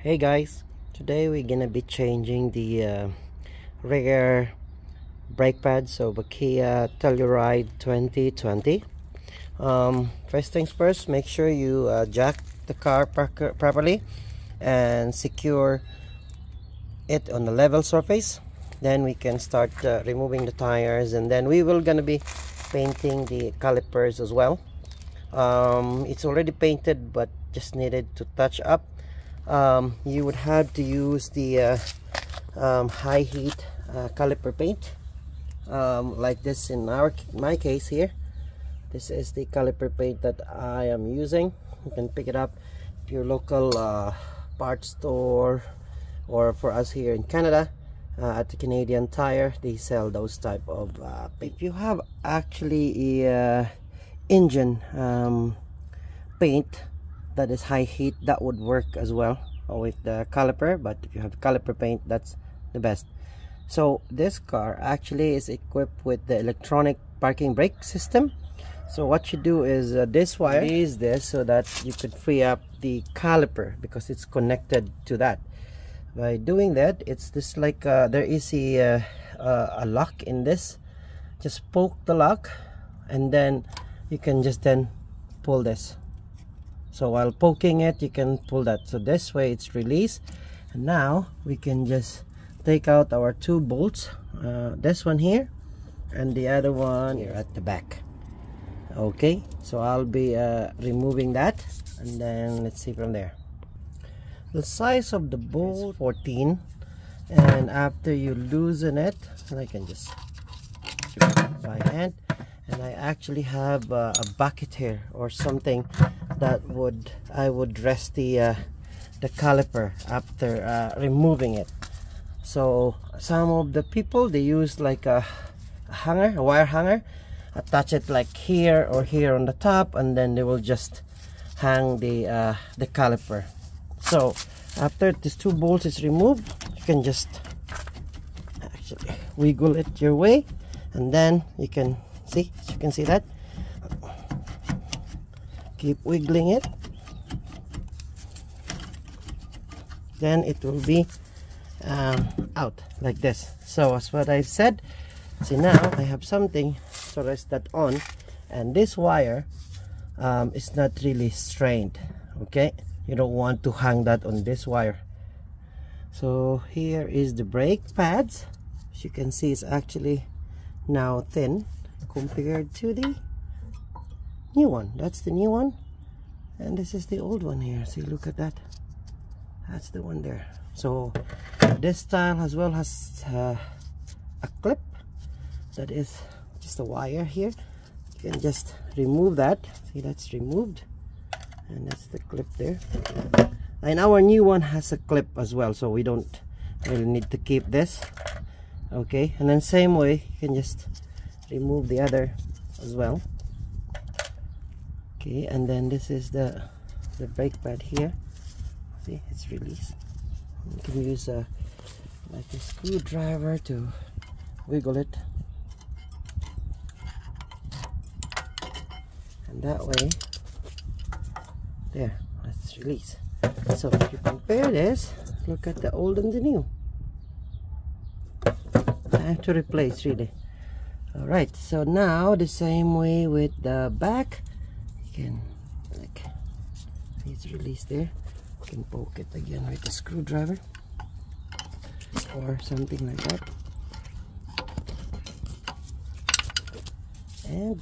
Hey guys, today we're gonna be changing the rear brake pads of a Kia Telluride 2020. First things first, make sure you jack the car properly and secure it on the level surface. Then we can start removing the tires, and then we will gonna be painting the calipers as well. It's already painted but just needed to touch up. You would have to use the high heat caliper paint, like this. In my case here, this is the caliper paint that I am using. You can pick it up at your local parts store, or for us here in Canada, at the Canadian Tire, they sell those type of paint. If you have actually a engine paint that is high heat, that would work as well with the caliper, but if you have caliper paint, that's the best. So this car actually is equipped with the electronic parking brake system. So what you do is this wire is this, so that you could free up the caliper because it's connected to that. By doing that, it's just like there is a lock in this. Just poke the lock and then you can just then pull this. So while poking it, you can pull that. So this way it's released, and now we can just take out our two bolts, this one here and the other one here at the back. Okay, so I'll be removing that, and then let's see from there. The size of the bolt is 14, and after you loosen it, and I can just do it by hand, and I actually have a bucket here or something that I would rest the caliper after removing it. So some of the people, they use like a hanger, a wire hanger, attach it like here or here on the top, and then they will just hang the caliper. So after these two bolts is removed, you can just actually wiggle it your way, and then you can see, you can see that. Keep wiggling it, then it will be out like this. So as what I've said, see, now I have something to rest that on, and this wire is not really strained. Okay, you don't want to hang that on this wire. So here is the brake pads. As you can see, it's actually now thin compared to the new one. That's the new one, and this is the old one here. See, look at that, that's the one there. So this style as well has a clip that is just a wire here. You can just remove that. See, that's removed, and that's the clip there. And our new one has a clip as well, so we don't really need to keep this. Okay, and then same way you can just remove the other as well. Okay, and then this is the brake pad here. See, it's released. You can use like a screwdriver to wiggle it, and that way, there, let's release. So if you compare this, look at the old and the new. Time to replace, really. All right, so now the same way with the back. Can, like, it's released there. You can poke it again with a screwdriver or something like that, and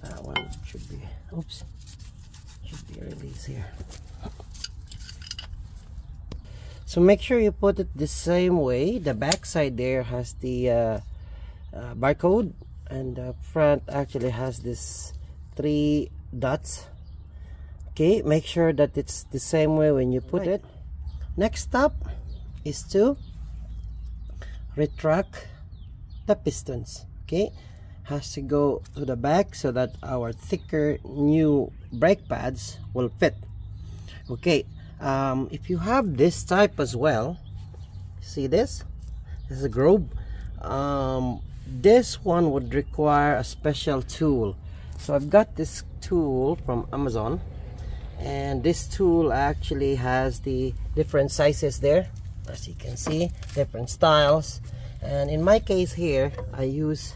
that one should be, oops, should be released here. So make sure you put it the same way. The back side there has the barcode, and the front actually has this 3 dots. Okay, make sure that it's the same way when you put it. Next step is to retract the pistons. Okay, has to go to the back so that our thicker new brake pads will fit. Okay, if you have this type as well, see this is a groove. This one would require a special tool. So I've got this tool from Amazon, And this tool actually has the different sizes there, as you can see, different styles. And in my case here, I use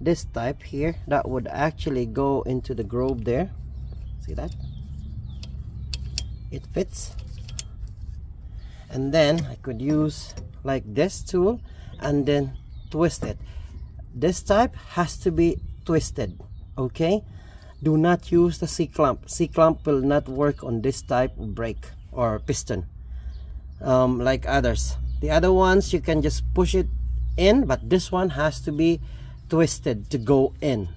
this type here that would actually go into the groove there. See that? It fits. And then I could use like this tool and then twist it. This type has to be twisted, okay? Do not use the C-clamp. C-clamp will not work on this type of brake or piston like others. The other ones you can just push it in, but this one has to be twisted to go in.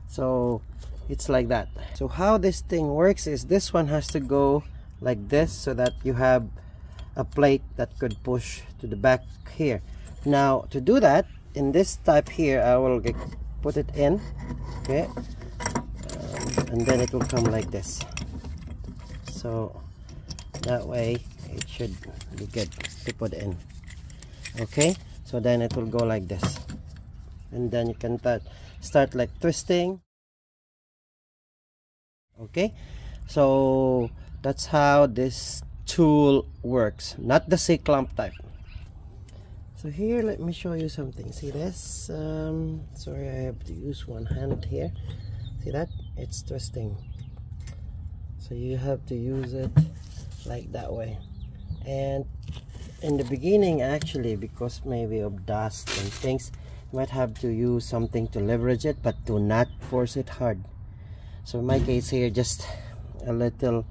So it's like that. So how this thing works is this one has to go like this so that you have a plate that could push to the back here. Now to do that, in this type here, I will put it in, okay, and then it will come like this. So that way it should be good to put in, okay. So then it will go like this, and then you can start like twisting, okay. So that's how this tool works, not the C-clamp type. So here, let me show you something. See this? Sorry, I have to use one hand here. See that? It's twisting. So you have to use it like that way. And in the beginning, actually, because maybe of dust and things, you might have to use something to leverage it, but do not force it hard. So in my case here, just a little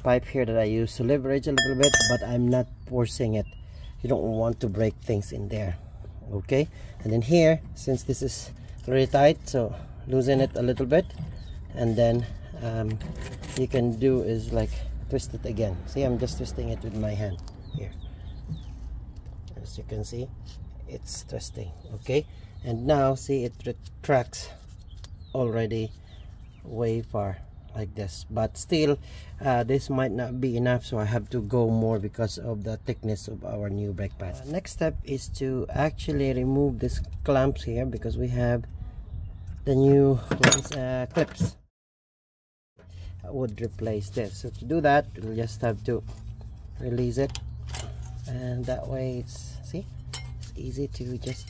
pipe here that I use to leverage a little bit, but I'm not forcing it. You don't want to break things in there, okay. And then here, since this is very tight, so loosen it a little bit, and then you can do is like twist it again. See, I'm just twisting it with my hand here. As you can see, it's twisting, okay. And now see, it retracts already way far like this, but still this might not be enough, so I have to go more because of the thickness of our new brake pad. Next step is to actually remove these clamps here, because we have the new clips that would replace this. So to do that, we'll just have to release it, and that way it's, see, it's easy to just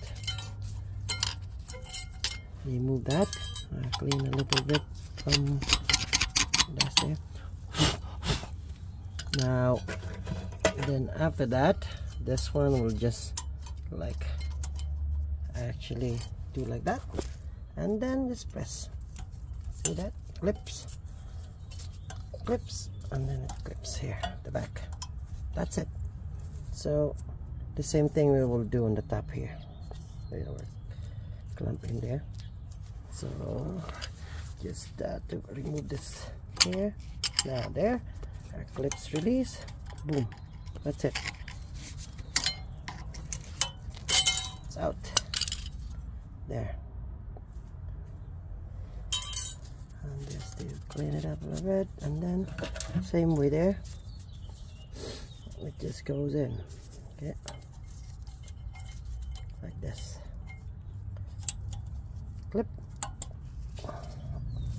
remove that. Clean a little bit from that's there. Now then after that, this one will just like actually do like that, and then just press. See that? Clips, and then it clips here at the back. That's it. So the same thing we will do on the top here. There, clamp in there. So just to remove this here. Now there, our clips release. Boom. That's it. It's out. There. And just to clean it up a little bit, and then same way there. It just goes in. Okay. Like this. Clip.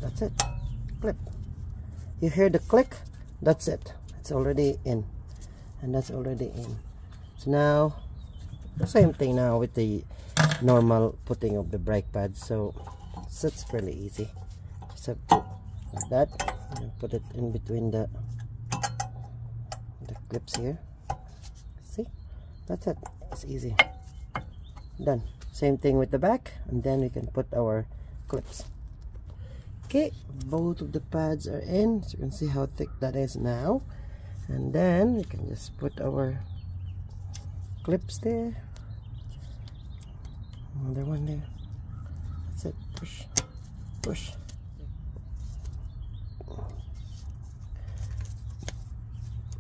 That's it. Clip. You hear the click? That's it. It's already in, and that's already in. So now same thing now with the normal putting of the brake pad. So it's fairly easy. Just have to like that, and put it in between the clips here. See, that's it. It's easy. Done. Same thing with the back, and then we can put our clips. Okay, both of the pads are in, so you can see how thick that is now. And then we can just put our clips there. Another one there. That's it. Push, push.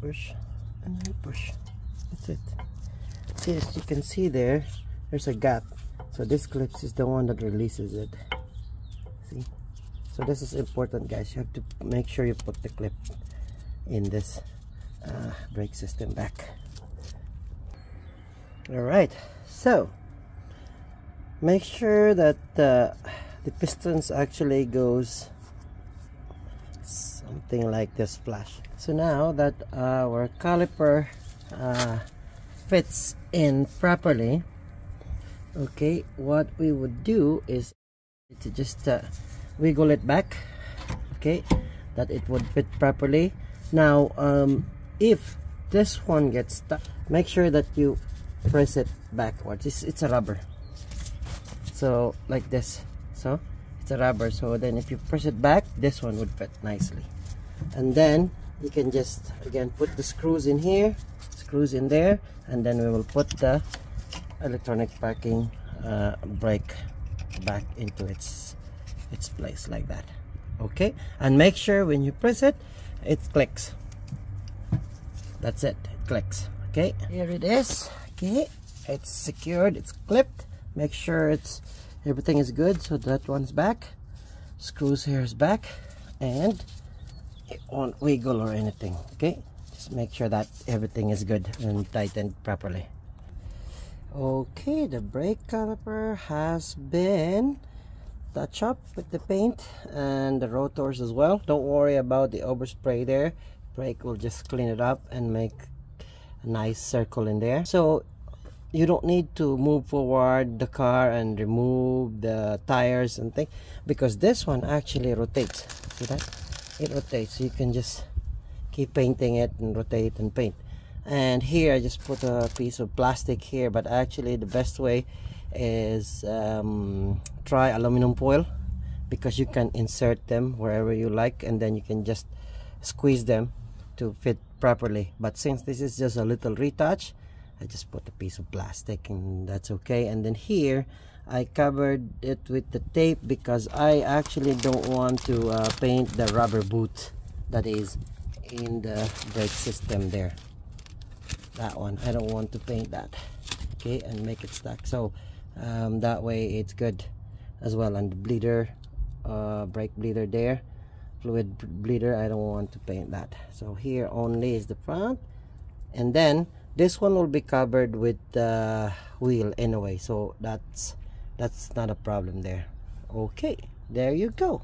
Push, and then push. That's it. See, as you can see there, there's a gap. So this clips is the one that releases it. See? So this is important, guys. You have to make sure you put the clip in this brake system back. Alright, so make sure that the pistons actually goes something like this flash. So now that our caliper fits in properly, okay, what we would do is to just wiggle it back, okay, that it would fit properly. Now if this one gets stuck, make sure that you press it backwards. It's a rubber, so like this. So it's a rubber, so then if you press it back, this one would fit nicely. And then you can just again put the screws in here, screws in there, and then we will put the electronic parking brake back into its place like that. Okay, and make sure when you press it, it clicks. That's it, it clicks. Okay, here it is. Okay, it's secured, it's clipped. Make sure everything is good. So that one's back, screws here is back, and it won't wiggle or anything. Okay, just make sure that everything is good and tightened properly. Okay, the brake caliper has been touched up with the paint and the rotors as well. Don't worry about the overspray there. Brake will just clean it up and make a nice circle in there. So you don't need to move forward the car and remove the tires and things, because this one actually rotates. See that? It rotates, so you can just keep painting it and rotate and paint. And here I just put a piece of plastic here, but actually the best way is try aluminum foil, because you can insert them wherever you like, and then you can just squeeze them to fit properly. But since this is just a little retouch, I just put a piece of plastic, and that's okay. And then here I covered it with the tape, because I actually don't want to paint the rubber boot that is in the brake system there. That one, I don't want to paint that. Okay, and make it stuck, so that way it's good as well. And the bleeder, brake bleeder there, fluid bleeder, I don't want to paint that. So here only is the front, and then this one will be covered with the wheel anyway, so that's not a problem there. Okay, there you go.